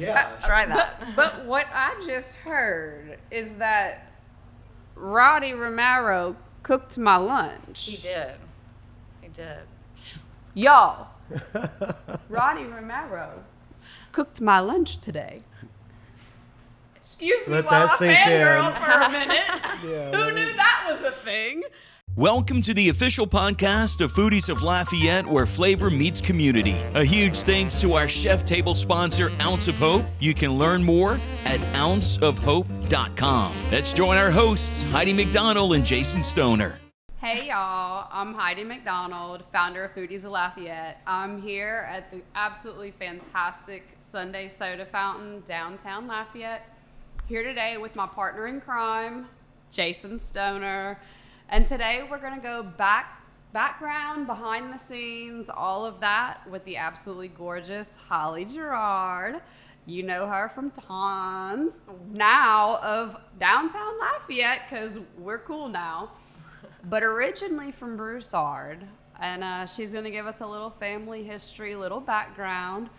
Yeah. Try that. But what I just heard is that Roddy Romero cooked my lunch. He did. Y'all, Roddy Romero cooked my lunch today. Excuse me Let while that I sink fangirl in. for a minute. Yeah, Who knew that was a thing? Welcome to the official podcast of Foodies of Lafayette, where flavor meets community. A huge thanks to our chef table sponsor, Ounce of Hope. You can learn more at ounceofhope.com. Let's join our hosts, Heidi McDonald and Jason Stoner. Hey y'all, I'm Heidi McDonald, founder of Foodies of Lafayette. I'm here at the absolutely fantastic Sunday Soda Fountain, downtown Lafayette. Here today with my partner in crime, Jason Stoner. And today we're gonna go background, behind the scenes, all of that with the absolutely gorgeous Holly Girouard. You know her from Tons, now of downtown Lafayette, because we're cool now. But originally from Broussard, and she's going to give us a little family history, little background.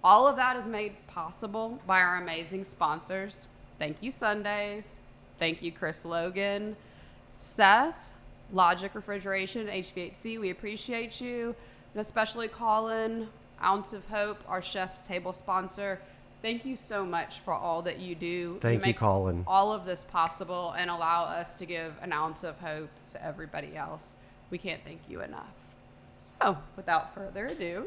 All of that is made possible by our amazing sponsors. Thank you, Sundays. Thank you, Chris Logan. Seth, Logic Refrigeration, HVAC, we appreciate you. And especially Colin, Ounce of Hope, our chef's table sponsor. Thank you so much for all that you do. Thank you, Colin. All of this possible and allow us to give an ounce of hope to everybody else. We can't thank you enough. So, without further ado,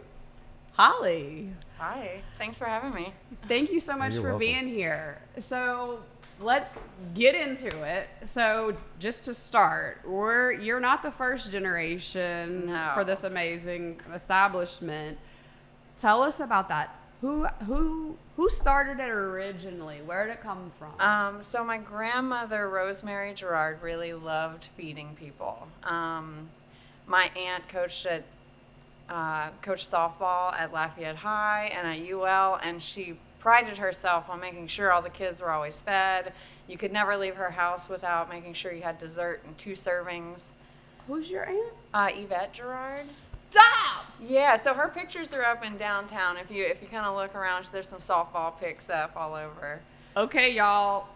Holly. Hi. Thanks for having me. Thank you so much You're for welcome. being here. So, let's get into it. So, just to start, you're not the first generation No. for this amazing establishment. Tell us about that. Who started it originally? Where did it come from? So my grandmother, Rosemary and Alton, really loved feeding people. My aunt coached softball at Lafayette High and at UL, and she prided herself on making sure all the kids were always fed. You could never leave her house without making sure you had dessert and 2 servings. Who's your aunt? Evette Girouard. Stop! Yeah, so her pictures are up in downtown. If you kind of look around, there's some softball pics up all over. Okay, y'all.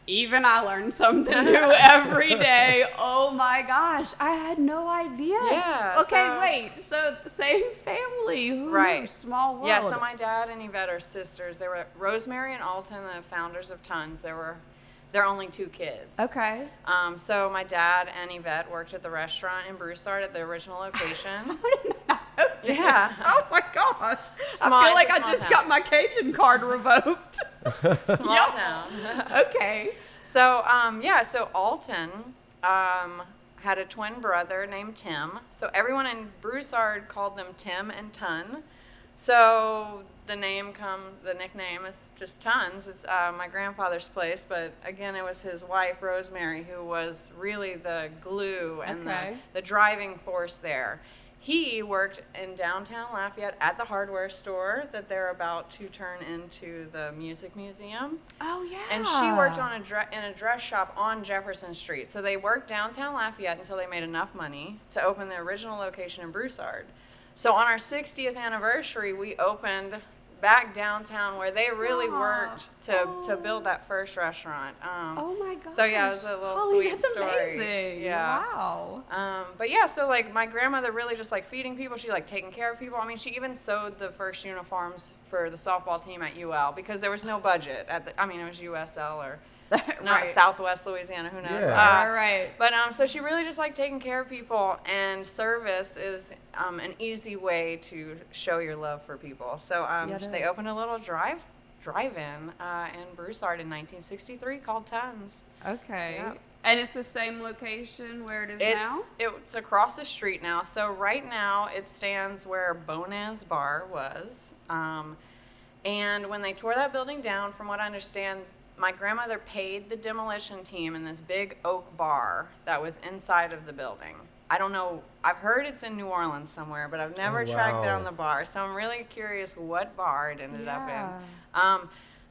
Even I learn something new every day. Oh my gosh, I had no idea. Yeah. Okay, wait. So same family. Who Right. knew? Small world. Yeah, so my dad and Evette are sisters. They were Rosemary and Alton, the founders of Tons. They're only 2 kids. Okay. So my dad and Evette worked at the restaurant in Broussard at the original location. Yeah. Oh my gosh. Small- I feel like it's a I small just town. got my Cajun card revoked. Small town. Okay. So, so Alton had a twin brother named Tim. So everyone in Broussard called them Tim and Ton. So the nickname is just Tons. It's my grandfather's place, but again, it was his wife, Rosemary, who was really the glue and Okay. the driving force there. He worked in downtown Lafayette at the hardware store that they're about to turn into the music museum. Oh yeah. And she worked on in a dress shop on Jefferson Street. So they worked downtown Lafayette until they made enough money to open the original location in Broussard. So on our 60th anniversary, we opened back downtown where they really worked to build that first restaurant. Oh my gosh. So yeah, it was a little Holly, sweet that's story. amazing. Yeah. Wow. But yeah, so like my grandmother really just like feeding people. She like taking care of people. I mean, she even sewed the first uniforms for the softball team at UL because there was no budget it was USL or not Right. Southwest Louisiana, who knows? Yeah. Right. But so she really just like taking care of people, and service is an easy way to show your love for people. So it they is. opened a little drive-in in Broussard in 1963 called Tons. Okay. Yeah. And it's the same location where it is now? It's across the street now. So right now it stands where Bonan's Bar was. And when they tore that building down, from what I understand, my grandmother paid the demolition team in this big oak bar that was inside of the building. I don't know. I've heard it's in New Orleans somewhere, but I've never tracked wow. down the bar. So I'm really curious what bar it ended up Yeah. in.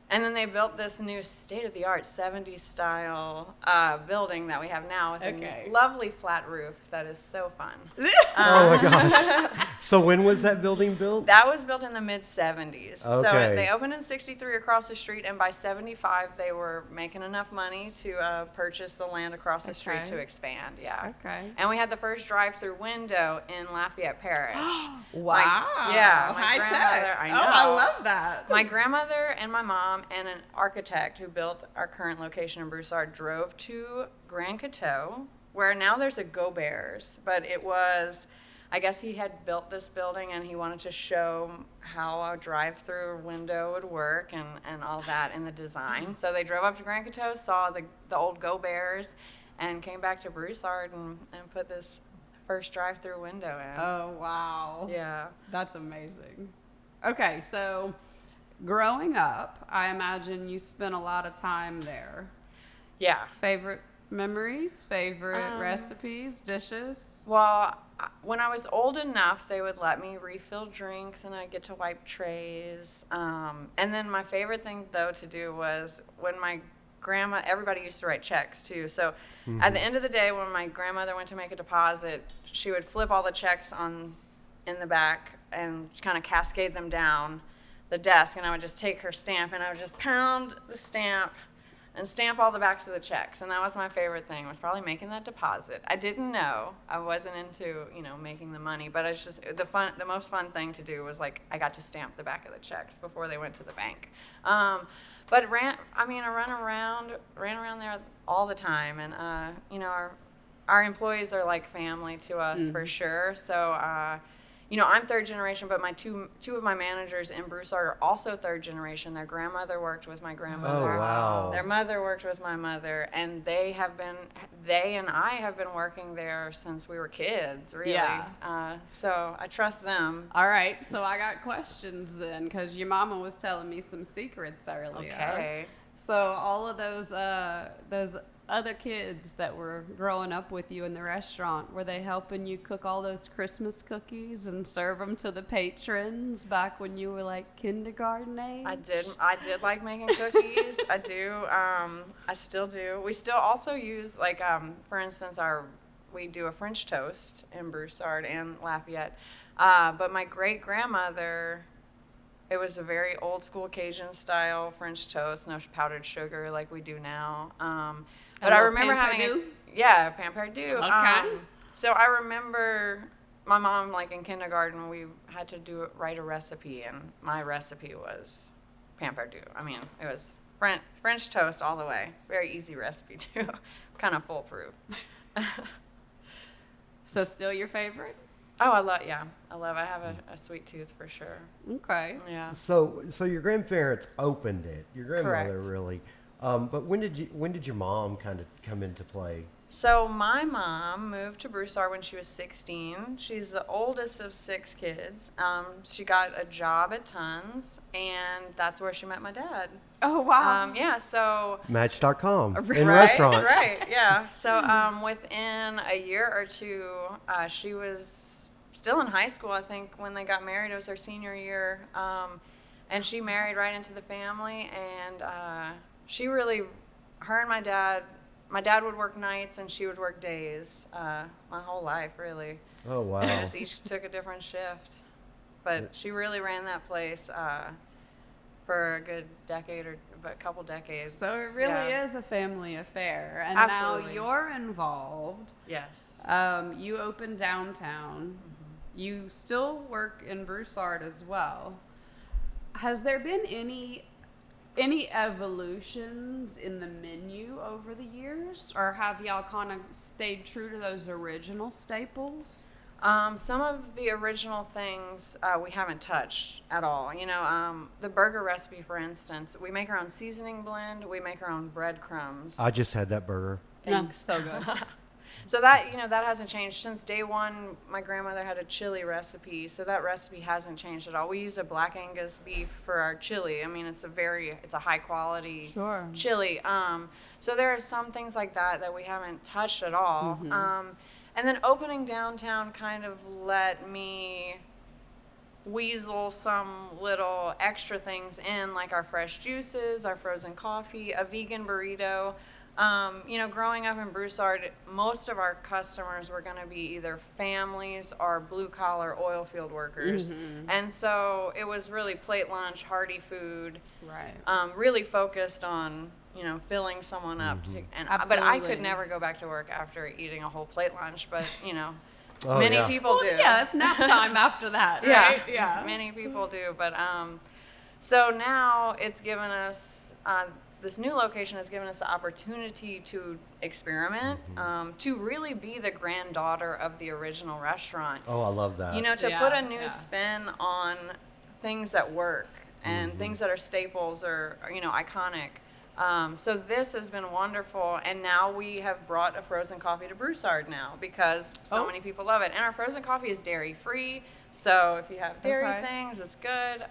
And then they built this new state-of-the-art 70s style building that we have now with a lovely flat roof that is so fun. Oh my gosh. So when was that building built? That was built in the mid-70s. So Okay. they opened in 63 across the street, and by 75 they were making enough money to purchase the land across the street to expand. Yeah. Okay. And we had the first drive-through window in Lafayette Parish. Wow. My High grandmother, tech. I Oh, know. I love that. My grandmother and my mom and an architect who built our current location in Broussard drove to Grand Coteau, where now there's a Go Bears, but it was, I guess he had built this building and he wanted to show how a drive-through window would work and all that in the design. So they drove up to Grand Coteau, saw the old Go Bears, and came back to Broussard and put this first drive-through window in. Oh, wow. Yeah. That's amazing. Okay, so growing up, I imagine you spent a lot of time there. Yeah. Favorite memories, favorite recipes, dishes? Well, when I was old enough, they would let me refill drinks and I'd get to wipe trays. And then my favorite thing, though, to do was when my grandma, everybody used to write checks, too. So at the end of the day, when my grandmother went to make a deposit, she would flip all the checks in the back and kind of cascade them down the desk. And I would just take her stamp and I would just pound the stamp and stamp all the backs of the checks. And that was my favorite thing, was probably making that deposit. I didn't know. I wasn't into, making the money, but it's just the most fun thing to do was like I got to stamp the back of the checks before they went to the bank. But I ran around there all the time, and our employees are like family to us for sure. So I'm third generation, but my two of my managers in Broussard are also third generation. Their grandmother worked with my grandmother. Oh, wow. Their mother worked with my mother, and they and I have been working there since we were kids, really. Yeah. So I trust them. All right, so I got questions then, because your mama was telling me some secrets earlier. Okay. So all of those other kids that were growing up with you in the restaurant, were they helping you cook all those Christmas cookies and serve them to the patrons back when you were like kindergarten age? I did like making cookies. I do. I still do. We still also use, like, for instance, we do a French toast in Broussard and Lafayette. But my great grandmother, it was a very old school Cajun style French toast, no powdered sugar like we do now. But I remember having pain perdu. Okay. So I remember my mom, like in kindergarten, we had to write a recipe, and my recipe was pain perdu. I mean, it was French toast all the way. Very easy recipe too, kind of foolproof. So still your favorite? Oh, I have a sweet tooth for sure. Okay. Yeah. So your grandparents opened it. Your grandmother Correct. really. But when did your mom kind of come into play? So my mom moved to Broussard when she was 16. She's the oldest of 6 kids. She got a job at Tons, and that's where she met my dad. Oh, wow. So Match.com in right, restaurants. Right, yeah. So within a year or two, she was still in high school, I think, when they got married. It was her senior year. And she married right into the family, and she really, her and my dad would work nights and she would work days, my whole life, really. Oh, wow. We just each took a different shift. But she really ran that place for a good decade or a couple decades. So it really is a family affair. And Absolutely. now you're involved. Yes. You opened downtown. You still work in Broussard as well. Has there been any evolutions in the menu over the years, or have y'all kind of stayed true to those original staples? Some of the original things we haven't touched at all. The burger recipe, for instance, we make our own seasoning blend. We make our own breadcrumbs. I just had that burger. Thanks. So good. So that hasn't changed since day one. My grandmother had a chili recipe, so that recipe hasn't changed at all. We use a Black Angus beef for our chili. I mean, it's a high quality chili. So there are some things like that we haven't touched at all. And then opening downtown kind of let me weasel some little extra things in, like our fresh juices, our frozen coffee, a vegan burrito. Growing up in Broussard, most of our customers were going to be either families or blue-collar oil field workers. And so it was really plate lunch, hearty food. Right. Really focused on, filling someone up. But I could never go back to work after eating a whole plate lunch, but, Oh, many yeah. people do. Yeah, it's nap time after that, right? Yeah. Many people do. But so now it's given us, this new location has given us the opportunity to experiment, to really be the granddaughter of the original restaurant. Oh, I love that. To put a new spin on things that work and things that are staples or iconic. So this has been wonderful, and now we have brought a frozen coffee to Broussard now because so many people love it. And our frozen coffee is dairy-free, so if you have dairy things, it's good.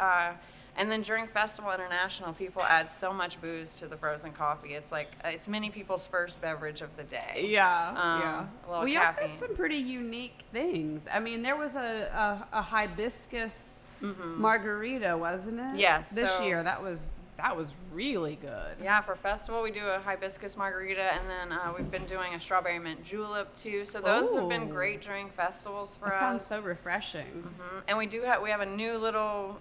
And then during Festival International, people add so much booze to the frozen coffee. It's like, it's many people's first beverage of the day. Yeah. A little We caffeine. have some pretty unique things. I mean, there was a hibiscus margarita, wasn't it? Yes, This so- year, that was really good. Yeah, for festival we do a hibiscus margarita, and then we've been doing a strawberry mint julep too. So those have been Ooh. great during festivals for That us. sounds so refreshing. And we have a new little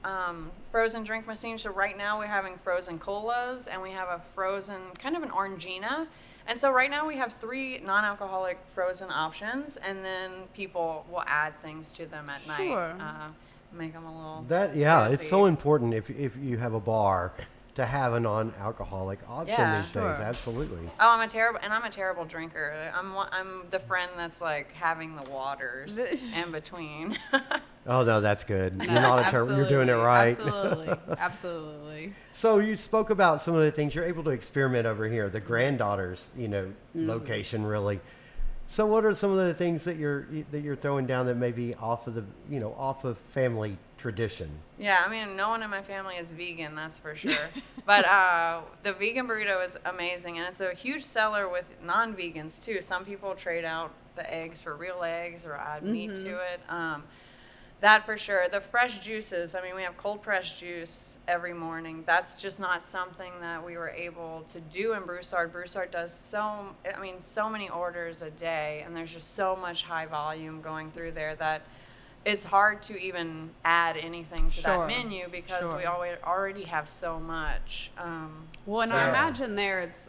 frozen drink machine. So right now we're having frozen colas, and we have a frozen kind of an orangina. And so right now we have 3 non-alcoholic frozen options, and then people will add things to them at Sure. night. Make them a little It's boozy. so important if you have a bar to have a non-alcoholic option Yeah. these Sure. days. Absolutely. Oh, I'm a terrible drinker. I'm the friend that's like having the waters in between. Oh no, that's good. You're not you're doing it right. Absolutely. So you spoke about some of the things you're able to experiment over here, the granddaughters, location really. So what are some of the things that you're throwing down that may be off of family tradition? Yeah, I mean, no one in my family is vegan, that's for sure. But the vegan burrito is amazing, and it's a huge seller with non-vegans too. Some people trade out the eggs for real eggs or add meat to it. That for sure. The fresh juices, I mean, we have cold pressed juice every morning. That's just not something that we were able to do in Broussard. Broussard does so many orders a day, and there's just so much high volume going through there that it's hard to even add anything to that menu because we already have so much. Well, and I imagine there it's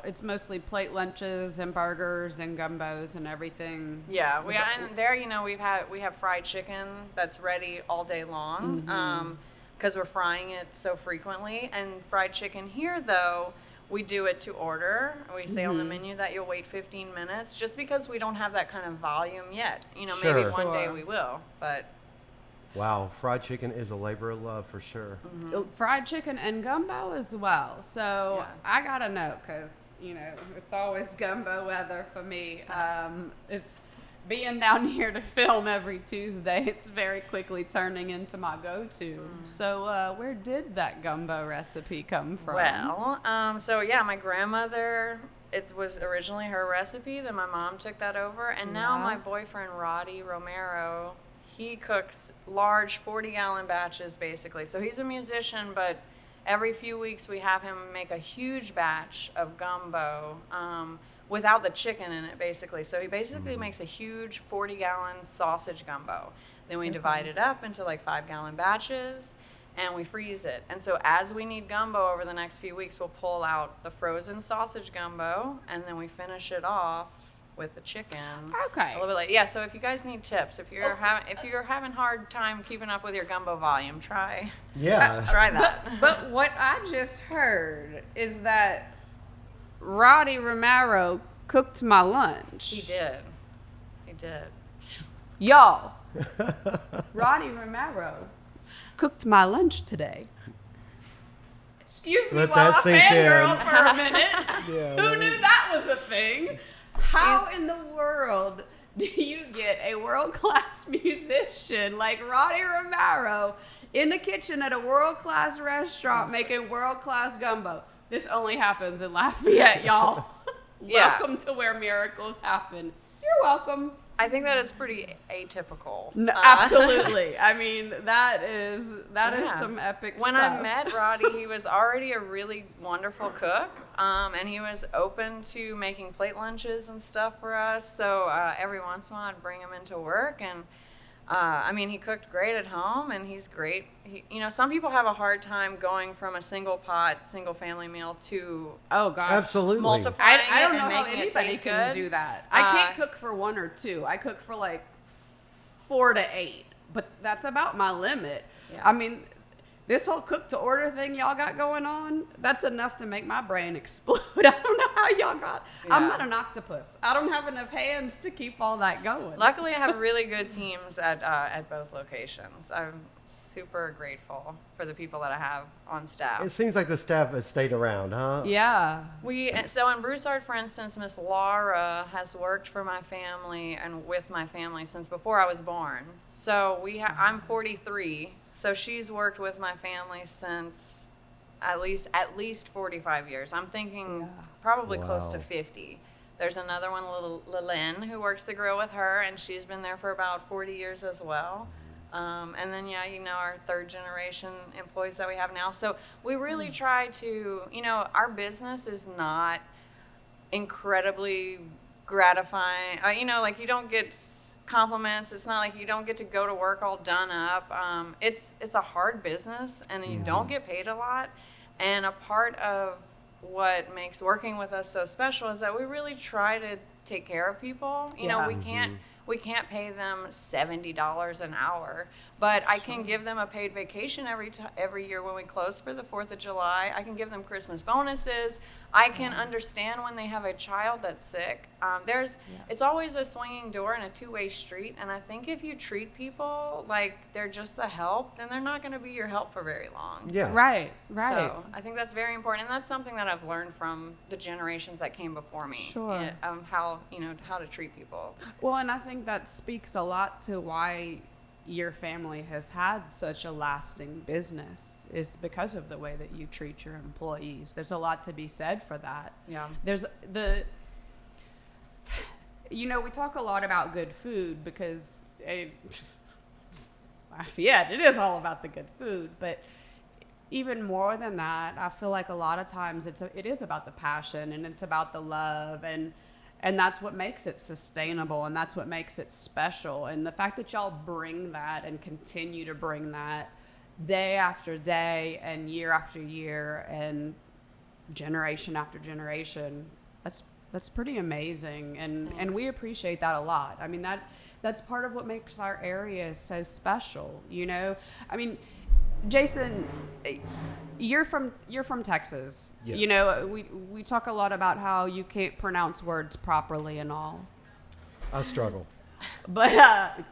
it's mostly plate lunches and burgers and gumbos and everything. Yeah, and there we have fried chicken that's ready all day long because we're frying it so frequently. And fried chicken here though, we do it to order. We say on the menu that you'll wait 15 minutes just because we don't have that kind of volume yet. Maybe Sure. one day we will, but Wow, fried chicken is a labor of love for sure. Fried chicken and gumbo as well. So Yeah. I gotta know because it's always gumbo weather for me. It's being down here to film every Tuesday. It's very quickly turning into my go-to. So where did that gumbo recipe come from? Well, my grandmother, it was originally her recipe, then my mom took that over, and now Yeah. my boyfriend, Roddy Romero, he cooks large 40-gallon batches, basically. So he's a musician, but every few weeks we have him make a huge batch of gumbo without the chicken in it, basically. So he basically makes a huge 40-gallon sausage gumbo. Then we divide it up into like 5-gallon batches, and we freeze it. And so as we need gumbo over the next few weeks, we'll pull out the frozen sausage gumbo, and then we finish it off with the chicken. Okay. A little bit late. Yeah, so if you guys need tips, if you're having hard time keeping up with your gumbo volume, try Yeah. that. But what I just heard is that Roddy Romero cooked my lunch. He did. Y'all, Roddy Romero cooked my lunch today. Excuse me Let while that I sink fangirl in. for a minute. Yeah, Who knew that was a thing? How He's- in the world do you get a world-class musician like Roddy Romero in the kitchen at a world-class restaurant making world-class gumbo? This only happens in Lafayette, y'all. Yeah. Welcome to where miracles happen. You're welcome. I think that is pretty atypical. No, absolutely. I mean, that is Yeah. some epic When stuff. I met Roddy, he was already a really wonderful cook, and he was open to making plate lunches and stuff for us. So every once in a while, I'd bring him into work, and I mean, he cooked great at home, and he's great. Some people have a hard time going from a single pot, single family meal to Oh gosh. Absolutely. multiplying I don't it know and how making it anybody taste can good. do that. I can't cook for 1 or 2. I cook for like 4 to 8, but that's about my limit. Yeah. I mean, this whole cook to order thing y'all got going on, that's enough to make my brain explode. I don't know how y'all got. I'm Yeah. not an octopus. I don't have enough hands to keep all that going. Luckily, I have really good teams at both locations. I'm super grateful for the people that I have on staff. It seems like the staff has stayed around, huh? Yeah. So in Broussard, for instance, Miss Laura has worked for my family and with my family since before I was born. So I'm 43, so she's worked with my family since at least 45 years. I'm thinking probably close to Wow. 50. There's another one, Lilyn, who works the grill with her, and she's been there for about 40 years as well. And then, our third generation employees that we have now. So we really try to, our business is not incredibly gratifying. Like you don't get compliments. It's not like you don't get to go to work all done up. It's a hard business, and you don't get paid a lot. And a part of what makes working with us so special is that we really try to take care of people. Yeah. We can't pay them $70 an hour, but I can give them a paid vacation every year when we close for the 4th of July. I can give them Christmas bonuses. I can understand when they have a child that's sick. It's always a swinging door and a two-way street, and I think if you treat people like they're just the help, then they're not going to be your help for very long. Yeah. Right. So I think that's very important, and that's something that I've learned from the generations that came before me. Sure. How to treat people. Well, and I think that speaks a lot to why your family has had such a lasting business is because of the way that you treat your employees. There's a lot to be said for that. Yeah. There's we talk a lot about good food because Lafayette, it is all about the good food, but even more than that, I feel like a lot of times it is about the passion, and it's about the love, and that's what makes it sustainable, and that's what makes it special. And the fact that y'all bring that and continue to bring that day after day and year after year and generation after generation, that's pretty amazing. And we appreciate that a lot. I mean, that's part of what makes our area so special, I mean, Jason, you're from Texas. Yeah. We talk a lot about how you can't pronounce words properly and all. I struggle. But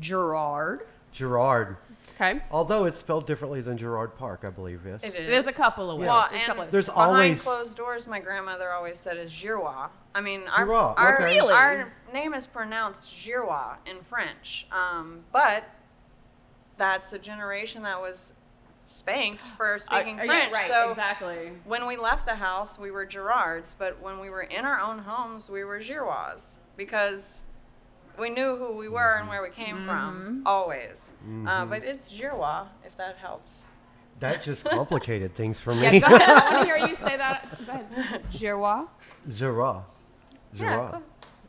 Girouard. Girard. Okay. Although it's spelled differently than Girard Park, I believe, yes. It is. There's a couple of ways. Well, There's a couple of There's behind always closed doors, my grandmother always said is Girouard. I mean, Girouard, okay. Really? our name is pronounced Girouard in French, but that's the generation that was spanked for speaking French. Yeah, right, so exactly. when we left the house, we were Girards, but when we were in our own homes, we were Girouards because we knew who we were and where we came from, always. But it's Girouard, if that helps. that just complicated things for Yeah, me. go ahead. I want to hear you say that. Go ahead. Girouard. Girard. Girard. cool.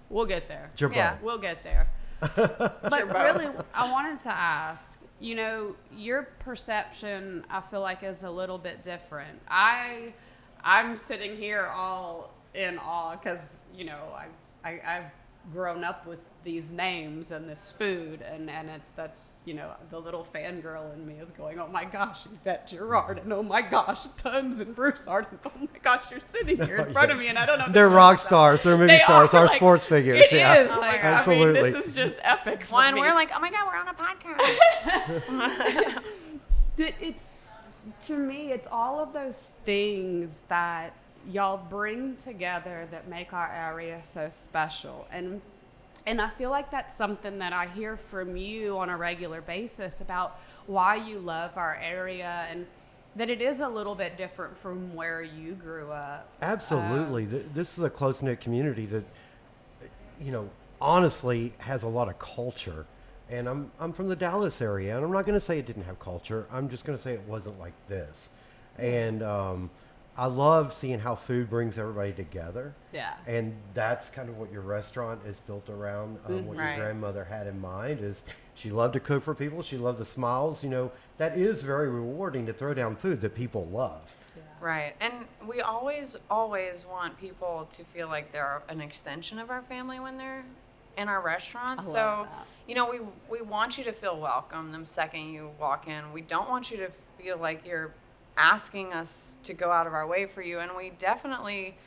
We'll get there. Girard. Yeah. We'll get there. But Girouard. really, I wanted to ask, your perception, I feel like, is a little bit different. I'm sitting here all in awe because, I've grown up with these names and this food, and that's, the little fangirl in me is going, oh my gosh, Evette Girouard, and oh my gosh, Tons and Broussard, and oh my gosh, you're sitting here in front of me, and I don't know. They're rock stars. They're movie They stars. are, Our like, sports figures. It yeah. is. Oh my Like, God. Absolutely. I mean, this is just epic for When me. we're like, oh my God, we're on a podcast. To me, it's all of those things that y'all bring together that make our area so special. And I feel like that's something that I hear from you on a regular basis about why you love our area and that it is a little bit different from where you grew up. Absolutely. This is a close-knit community that, honestly has a lot of culture. And I'm from the Dallas area, and I'm not going to say it didn't have culture. I'm just going to say it wasn't like this. And I love seeing how food brings everybody together. Yeah. And that's kind of what your restaurant is built around. What Right. your grandmother had in mind is she loved to cook for people. She loved the smiles. You know, that is very rewarding to throw down food that people love. Right. And we always want people to feel like they're an extension of our family when they're in our restaurants. I love So, that. you know, we want you to feel welcome the second you walk in. We don't want you to feel like you're asking us to go out of our way for you. And we definitely,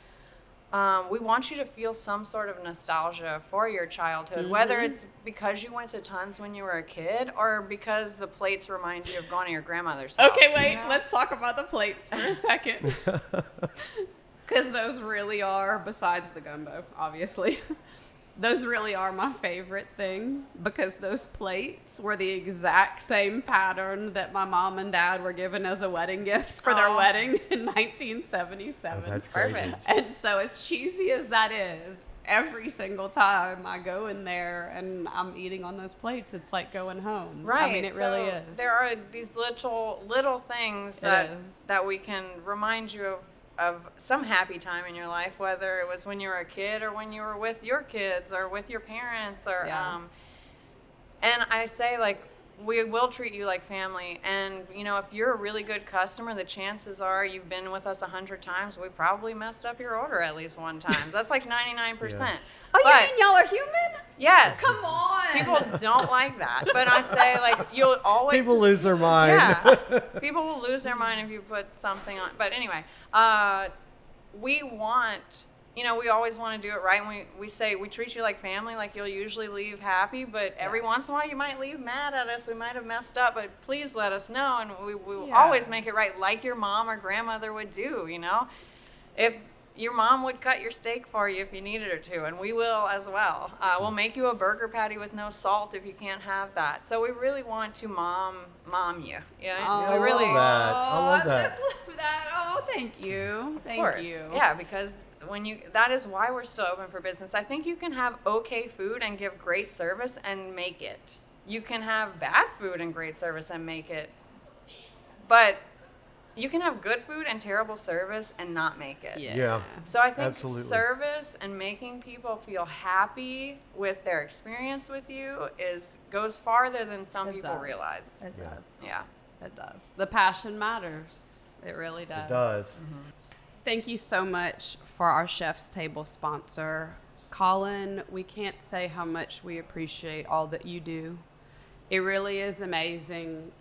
we want you to feel some sort of nostalgia for your childhood, whether it's because you went to Tons when you were a kid or because the plates remind you of going to your grandmother's house. Okay, wait. you know? Let's talk about the plates for a second. Because those really are, besides the gumbo, obviously, those really are my favorite thing because those plates were the exact same pattern that my mom and dad were given as a wedding gift for their Aw. wedding in 1977. Oh, that's crazy. Perfect. And so, as cheesy as that is, every single time I go in there and I'm eating on those plates, it's like going home. Right. I mean, it so really is. There are these little things that we can remind you of some happy time in your life, whether it was when you were a kid or when you were with your kids or with your parents or Yeah. and I say, like, we will treat you like family. And, you know, if you're a really good customer, the chances are you've been with us 100 times. We probably messed up your order at least one time. That's like 99%. Oh, But- you mean y'all are human? Yes. Come on. People don't like that. But I say, like, you'll always... People lose their mind. Yeah. People will lose their mind if you put something on. But anyway, we want... You know, we always want to do it right, and we say we treat you like family, like you'll usually leave happy, but every once in a while you might leave mad at us. We might have messed up, but please let us know, and we will Yeah. always make it right, like your mom or grandmother would do, you know? If your mom would cut your steak for you if you needed her to, and we will as well. We'll make you a burger patty with no salt if you can't have that. So we really want to mom you. Yeah, Oh, I we really... love that. I love that. just love that. Oh, thank you. Of Thank course. you. Yeah, because that is why we're still open for business. I think you can have okay food and give great service and make it. You can have bad food and great service and make it. But you can have good food and terrible service and not make it. Yeah. So I think Absolutely. service and making people feel happy with their experience with you goes farther than some It people does. realize. It Yeah. does. Yeah. It does. The passion matters. It really does. It does. Thank you so much for our Chef's Table sponsor. Colin, we can't say how much we appreciate all that you do. It really is amazing.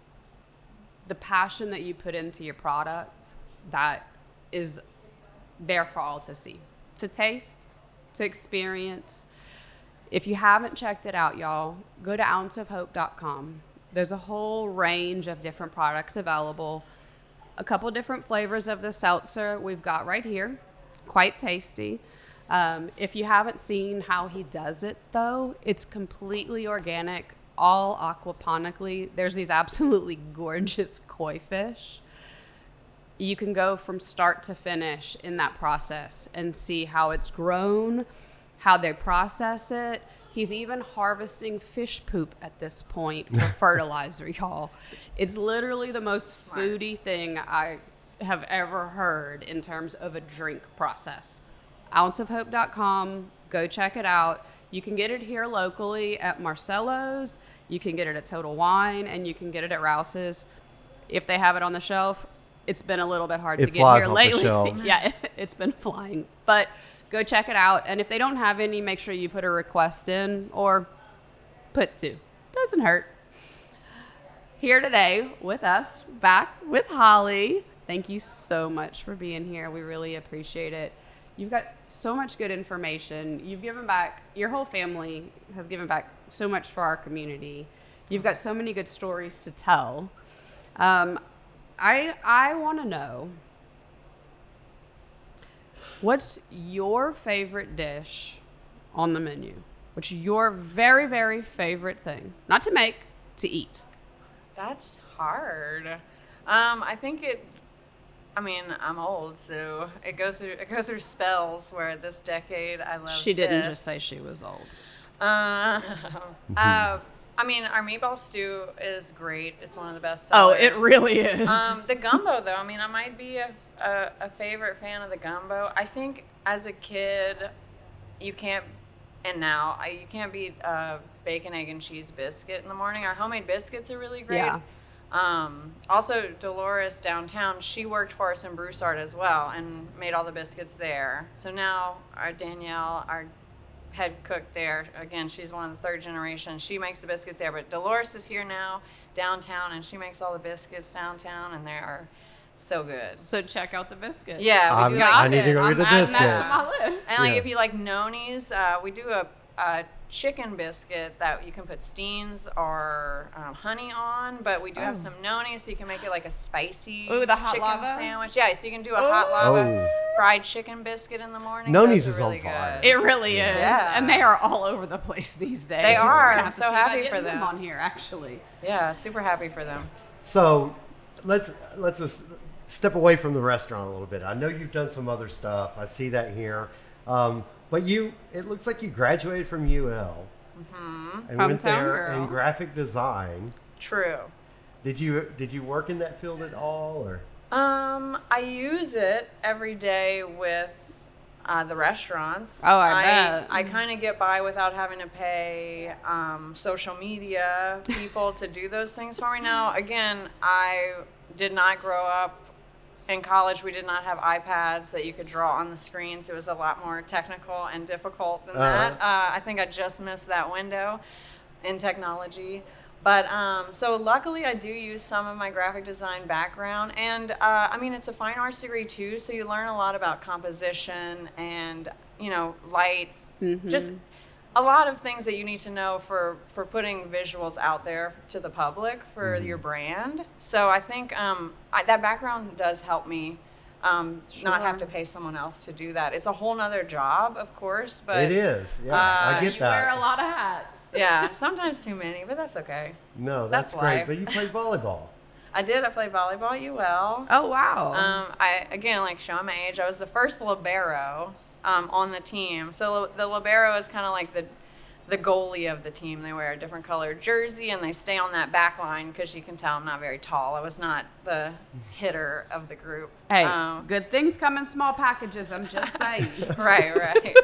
The passion that you put into your product, that is there for all to see, to taste, to experience. If you haven't checked it out, y'all, go to ounceofhope.com. There's a whole range of different products available. A couple different flavors of the seltzer we've got right here. Quite tasty. If you haven't seen how he does it, though, it's completely organic, all aquaponically. There's these absolutely gorgeous koi fish. You can go from start to finish in that process and see how it's grown, how they process it. He's even harvesting fish poop at this point for fertilizer, y'all. It's literally the most foodie thing I have ever heard in terms of a drink process. Ounceofhope.com, go check it out. You can get it here locally at Marcello's, you can get it at Total Wine, and you can get it at Rouse's. If they have it on the shelf, it's been a little bit hard It to get flies here off the lately. shelves. Yeah, it's been flying. But go check it out. And if they don't have any, make sure you put a request in or put 2. Doesn't hurt. Here today with us, back with Holly. Thank you so much for being here. We really appreciate it. You've got so much good information. You've given back, your whole family has given back so much for our community. You've got so many good stories to tell. I want to know, what's your favorite dish on the menu? What's your very, very favorite thing? Not to make, to eat. That's hard. I mean, I'm old, so it goes through spells where this decade I love She didn't this. just say she was old. I mean, our meatball stew is great. It's one of the best Oh, sellers. it really is. The gumbo, though, I mean, I might be a favorite fan of the gumbo. I think as a kid, you can't, and now, you can't beat bacon, egg, and cheese biscuit in the morning. Our homemade biscuits are really great. Yeah. Also, Dolores downtown, she worked for us in Broussard as well and made all the biscuits there. So now our Danielle, our head cook there, again, she's one of the third generation. She makes the biscuits there, but Dolores is here now downtown, and she makes all the biscuits downtown, and they are so good. So check out the biscuits. Yeah, we do. I need to go I'm get the adding biscuit. that to my list. And like Yeah. if you like nonis, we do a chicken biscuit that you can put steens or honey on, but we do have some nonis, so you can make it like a spicy Ooh, the hot chicken lava? sandwich. Yeah, so you can do a hot lava Oh. fried chicken biscuit in the morning. Noni's Those are is on really fire. good. It really is. Yeah. And they are all over the place these days. They We're are. gonna I'm have to so see about happy for getting them. on here, actually. Yeah, super happy for them. So let's just step away from the restaurant a little bit. I know you've done some other stuff. I see that here. But it looks like you graduated from UL and went Hometown there girl. in graphic design. True. Did you work in that field at all, or? I use it every day with the restaurants. Oh, I bet. I kind of get by without having to pay social media people to do those things for me now. Again, I did not grow up in college. We did not have iPads that you could draw on the screens. It was a lot more technical and difficult than that. I think I just missed that window in technology. But so luckily I do use some of my graphic design background, and I mean, it's a fine arts degree too, so you learn a lot about composition and, light, just a lot of things that you need to know for putting visuals out there to the public for your brand. So I think that background does help me not have to pay someone else to do that. It's a whole nother job, of course, but It is. Yeah, I get you that. wear a lot of hats. yeah, sometimes too many, but that's okay. No, that's That's great. life. But you played volleyball. I played volleyball at UL. Oh, wow. Again, like showing my age, I was the first libero on the team. So the libero is kind of like the goalie of the team. They wear a different colored jersey and they stay on that back line because you can tell I'm not very tall. I was not the hitter of the group. Hey, good things come in small packages. I'm just saying. Right.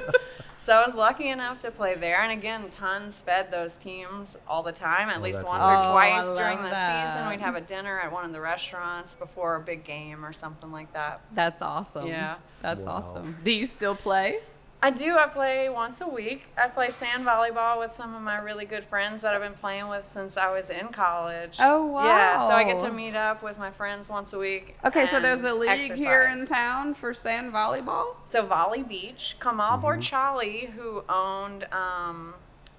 So I was lucky enough to play there. And again, tons fed those teams all the time, at least that's once awesome. or Oh, twice I during love the that. season. We'd have a dinner at one of the restaurants before a big game or something like that. That's awesome. Yeah. That's Wow. awesome. Do you still play? I do. I play once a week. I play sand volleyball with some of my really good friends that I've been playing with since I was in college. Oh, wow. Yeah, so I get to meet up with my friends once a week. Okay, so and there's a league here in exercise. town for sand volleyball? So Volley Beach, Kamal Borchali, who owned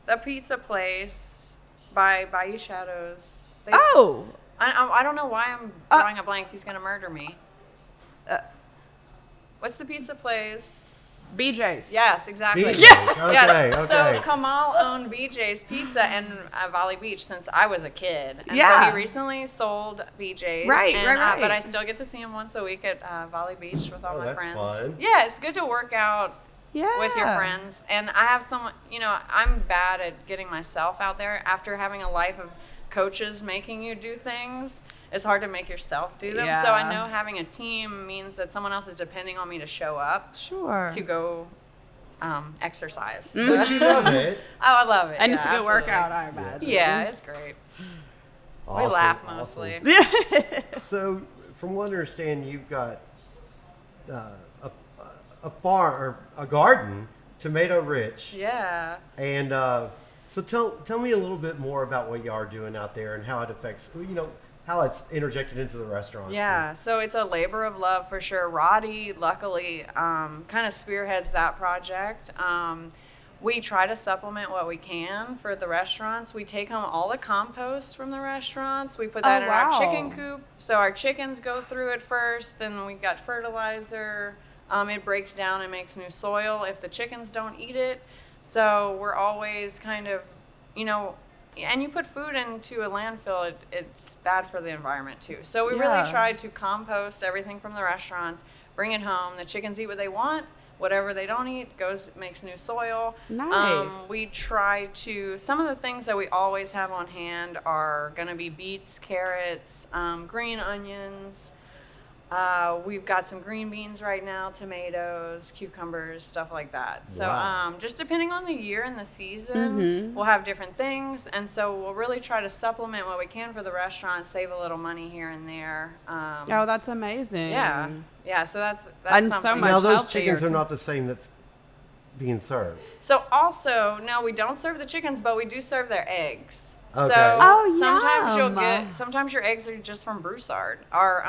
the pizza place by Bayou Shadows. Oh! I don't know why I'm drawing a blank. He's gonna murder me. What's the pizza place? BJ's. Yes, exactly. BJ's. Okay, Yes. okay. So Kamal owned BJ's Pizza in Valley Beach since I was a kid. And Yeah. so he recently sold BJ's. Right, and, right. But I still get to see him once a week at Valley Beach with all Oh, my that's friends. fun. Yeah, it's good to work out Yeah. with your friends. And I have someone, I'm bad at getting myself out there after having a life of coaches making you do things. It's hard to make yourself do them. So I Yeah. know having a team means that someone else is depending on me to show up Sure. to go exercise. But you love it. Oh, I love it. And yeah, it's a good absolutely. workout, I imagine. Yeah, it's great. Awesome, We laugh awesome. mostly. So, from what I understand, you've got a farm or a garden, tomato rich, Yeah. and so tell me a little bit more about what you are doing out there and how it affects, how it's interjected into the restaurant. Yeah, so it's a labor of love for sure. Roddy, luckily, kind of spearheads that project. We try to supplement what we can for the restaurants. We take home all the compost from the restaurants. We put that Oh, in our wow. chicken coop. So our chickens go through it first. Then we got fertilizer. It breaks down and makes new soil if the chickens don't eat it. So we're always kind of, and you put food into a landfill, it's bad for the environment too. So we Yeah. really try to compost everything from the restaurants, bring it home. The chickens eat what they want. Whatever they don't eat makes new soil. Nice. We try to, some of the things that we always have on hand are going to be beets, carrots, green onions. We've got some green beans right now, tomatoes, cucumbers, stuff like that. So Wow. just depending on the year and the season, we'll have different things. And so we'll really try to supplement what we can for the restaurant, save a little money here and there. Oh, that's amazing. Yeah, so that's And so something. much Now those healthier, chickens are too. not the same that's being served. So also, no, we don't serve the chickens, but we do serve their eggs. Okay. So Oh, sometimes yum. sometimes your eggs are just from Broussard. Our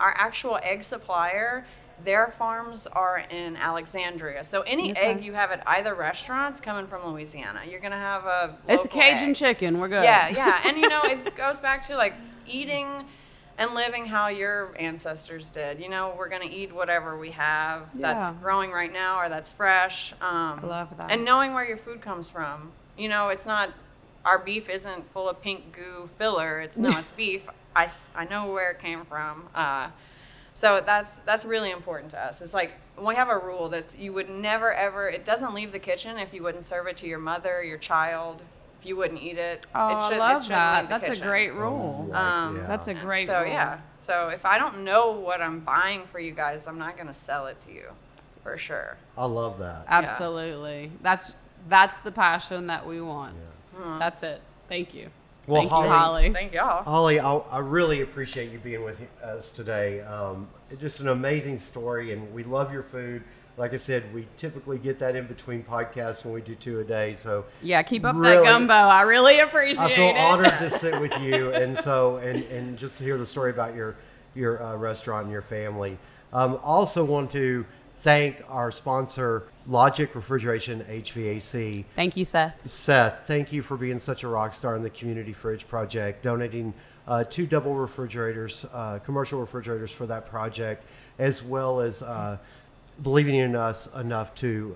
actual egg supplier, their farms are in Alexandria. So any Okay. egg you have at either restaurant's coming from Louisiana. You're gonna have a It's a local Cajun egg. chicken. We're good. Yeah, and it goes back to like eating and living how your ancestors did. We're gonna eat whatever we have that's Yeah. growing right now or that's fresh. I love that. And knowing where your food comes from. It's not, our beef isn't full of pink goo filler. It's beef. I know where it came from. So that's really important to us. It's like, we have a rule that you would never ever, it doesn't leave the kitchen if you wouldn't serve it to your mother, your child, if you wouldn't eat it. Oh, it I shouldn't love leave that. the That's a kitchen. great rule. Yeah. That's a great So rule. yeah. So if I don't know what I'm buying for you guys, I'm not gonna sell it to you, for sure. I love that. Absolutely. That's the passion that we want. That's it. Thank you. Well, Thank Holly- you, Holly. Thank y'all. Holly, I really appreciate you being with us today. It's just an amazing story, and we love your food. Like I said, we typically get that in between podcasts when we do 2 a day. So Yeah, keep up Really- that gumbo. I really appreciate I feel it. honored to sit with you, and just to hear the story about your restaurant and your family. Also want to thank our sponsor, Logic Refrigeration HVAC. Thank you, Seth. Seth, thank you for being such a rock star in the Community Fridge Project, donating 2 double refrigerators, commercial refrigerators for that project, as well as believing in us enough to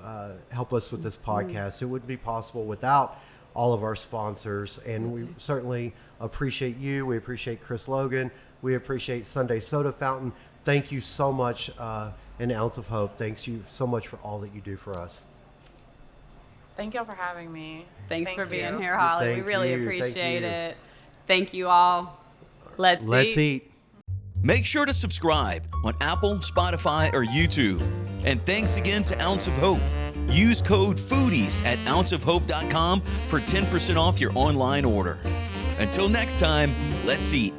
help us with this podcast. It wouldn't be possible without all of our sponsors, and we certainly appreciate you. We appreciate Chris Logan. We appreciate Sunday Soda Fountain. Thank you so much, An Ounce of Hope. Thanks you so much for all that you do for us. Thank y'all for having me. Thanks Thank for being you. here, Holly. Thank we really you. Thank appreciate you. it. Thank you all. Let's eat. Make sure to subscribe on Apple, Spotify, or YouTube. And thanks again to Ounce of Hope. Use code FOODIES at ounceofhope.com for 10% off your online order. Until next time, let's eat.